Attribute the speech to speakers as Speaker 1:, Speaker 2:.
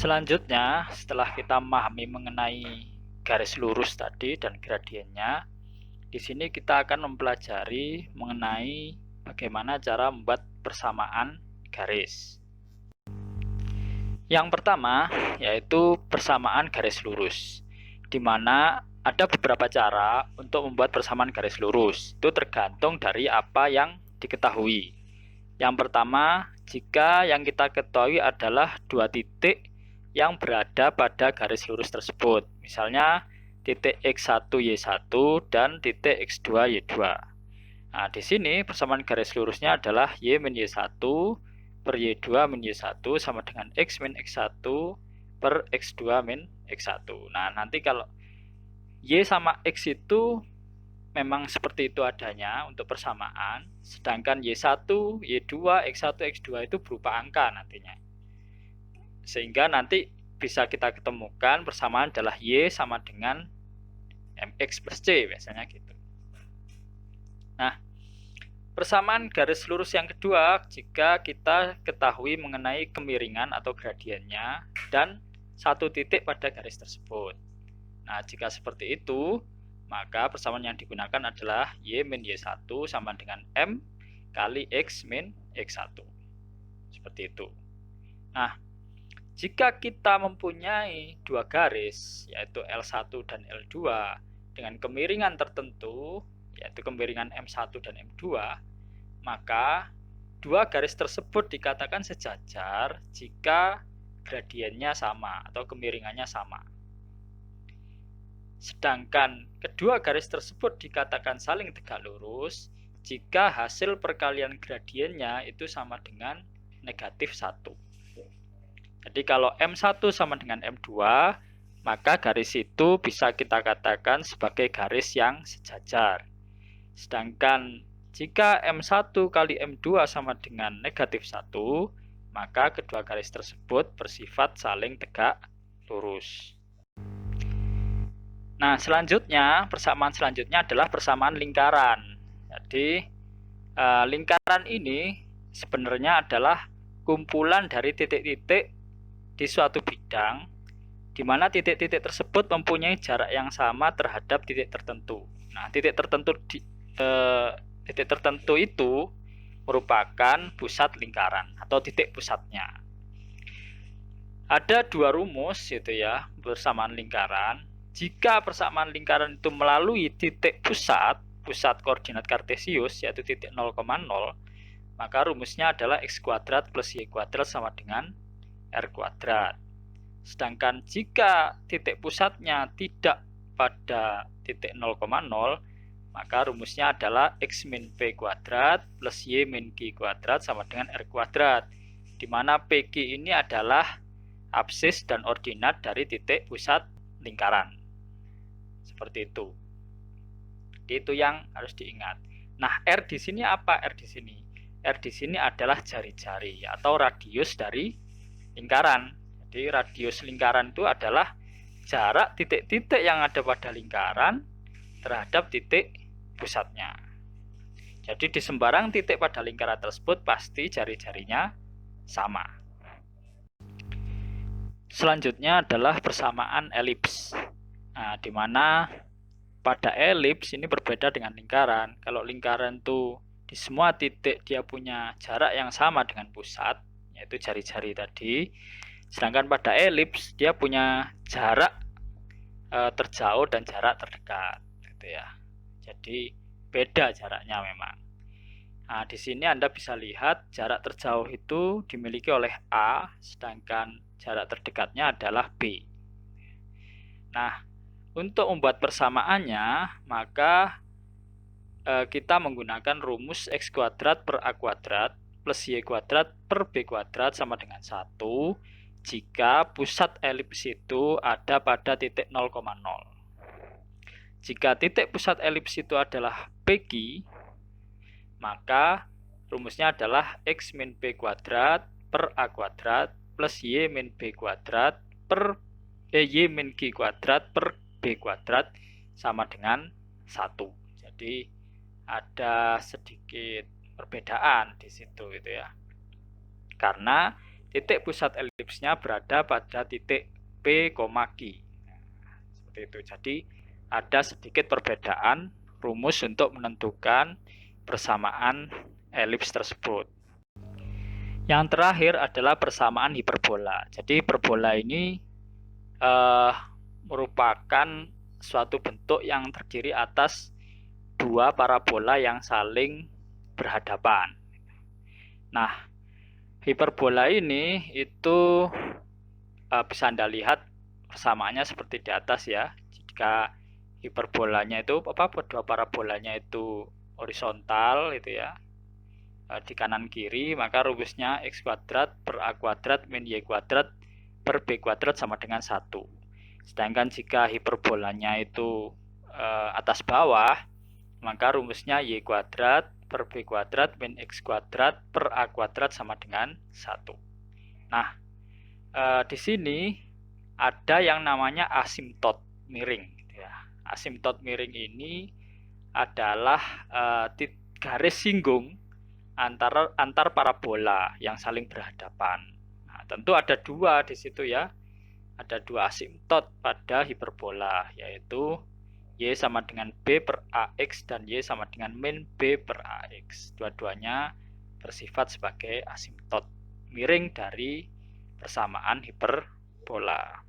Speaker 1: Selanjutnya, setelah kita memahami mengenai garis lurus tadi dan gradiennya, di sini kita akan mempelajari mengenai bagaimana cara membuat persamaan garis. Yang pertama yaitu persamaan garis lurus, di mana ada beberapa cara untuk membuat persamaan garis lurus. Itu tergantung dari apa yang diketahui. Yang pertama, jika yang kita ketahui adalah dua titik yang berada pada garis lurus tersebut. Misalnya titik X1 Y1 dan titik X2 Y2. Nah, di sini persamaan garis lurusnya adalah Y min Y1 per Y2 min Y1 sama dengan X min X1 per X2 min X1. Nah, nanti kalau Y sama X itu memang seperti itu adanya untuk persamaan, sedangkan Y1, Y2, X1, X2 itu berupa angka nantinya. Sehingga nanti bisa kita ketemukan persamaan adalah Y sama dengan MX plus C, biasanya gitu. Nah, persamaan garis lurus yang kedua, jika kita ketahui mengenai kemiringan atau gradiennya dan satu titik pada garis tersebut. Nah, jika seperti itu, maka persamaan yang digunakan adalah Y min Y1 sama dengan M kali X min X1. Seperti itu. Nah, jika kita mempunyai dua garis, yaitu L1 dan L2, dengan kemiringan tertentu, yaitu kemiringan M1 dan M2, maka dua garis tersebut dikatakan sejajar jika gradiennya sama atau kemiringannya sama. Sedangkan kedua garis tersebut dikatakan saling tegak lurus jika hasil perkalian gradiennya itu sama dengan negatif 1. Jadi kalau M1 sama dengan M2, maka garis itu bisa kita katakan sebagai garis yang sejajar. Sedangkan jika M1 kali M2 sama dengan negatif 1, maka kedua garis tersebut bersifat saling tegak lurus. Nah, selanjutnya, persamaan selanjutnya adalah persamaan lingkaran. Jadi, lingkaran ini sebenarnya adalah kumpulan dari titik-titik di suatu bidang, di mana titik-titik tersebut mempunyai jarak yang sama terhadap titik tertentu. Nah, titik tertentu itu merupakan pusat lingkaran atau titik pusatnya. Ada dua rumus itu ya, persamaan lingkaran. Jika persamaan lingkaran itu melalui titik pusat koordinat kartesius yaitu titik 0,0, maka rumusnya adalah x kuadrat plus y kuadrat sama dengan r kuadrat. Sedangkan jika titik pusatnya tidak pada titik 0,0, maka rumusnya adalah x min p kuadrat plus y min q kuadrat sama dengan r kuadrat, di mana pq ini adalah absis dan ordinat dari titik pusat lingkaran. Seperti itu. Itu yang harus diingat. Nah, R di sini apa? R di sini. R di sini adalah jari-jari atau radius dari lingkaran. Jadi radius lingkaran itu adalah jarak titik-titik yang ada pada lingkaran terhadap titik pusatnya. Jadi di sembarang titik pada lingkaran tersebut pasti jari-jarinya sama. Selanjutnya adalah persamaan elips. Nah, di mana pada elips ini berbeda dengan lingkaran. Kalau lingkaran itu di semua titik dia punya jarak yang sama dengan pusat, yaitu jari-jari tadi. Sedangkan pada elips dia punya jarak terjauh dan jarak terdekat, gitu ya. Jadi beda jaraknya memang. Nah, di sini Anda bisa lihat jarak terjauh itu dimiliki oleh A, sedangkan jarak terdekatnya adalah B. Nah, untuk membuat persamaannya, maka kita menggunakan rumus x kuadrat per a kuadrat plus y kuadrat per b kuadrat sama dengan 1 jika pusat elips itu ada pada titik 0,0. Jika titik pusat elips itu adalah PQ, maka rumusnya adalah x min b kuadrat per a kuadrat plus y min b kuadrat per y min q kuadrat per b kuadrat sama dengan 1. Jadi ada sedikit perbedaan di situ gitu ya. Karena titik pusat elipsnya berada pada titik P, Q. Seperti itu. Jadi ada sedikit perbedaan rumus untuk menentukan persamaan elips tersebut. Yang terakhir adalah persamaan hiperbola. Jadi hiperbola ini merupakan suatu bentuk yang terdiri atas dua parabola yang saling berhadapan. Nah, hiperbola ini itu bisa Anda lihat persamaannya seperti di atas ya. Jika hiperbolanya itu dua parabolanya itu horizontal itu ya, di kanan kiri, maka rumusnya x kuadrat per a kuadrat min y kuadrat per b kuadrat sama dengan 1. Sedangkan jika hiperbolanya itu atas bawah, maka rumusnya y kuadrat per b kuadrat min x kuadrat per a kuadrat sama dengan 1. Nah, di sini ada yang namanya asimtot miring. Asimtot miring ini adalah garis singgung antar parabola yang saling berhadapan. Nah, tentu ada dua di situ ya. Ada dua asimtot pada hiperbola, yaitu y sama dengan b per ax dan y sama dengan min b per ax. Dua-duanya bersifat sebagai asimtot miring dari persamaan hiperbola.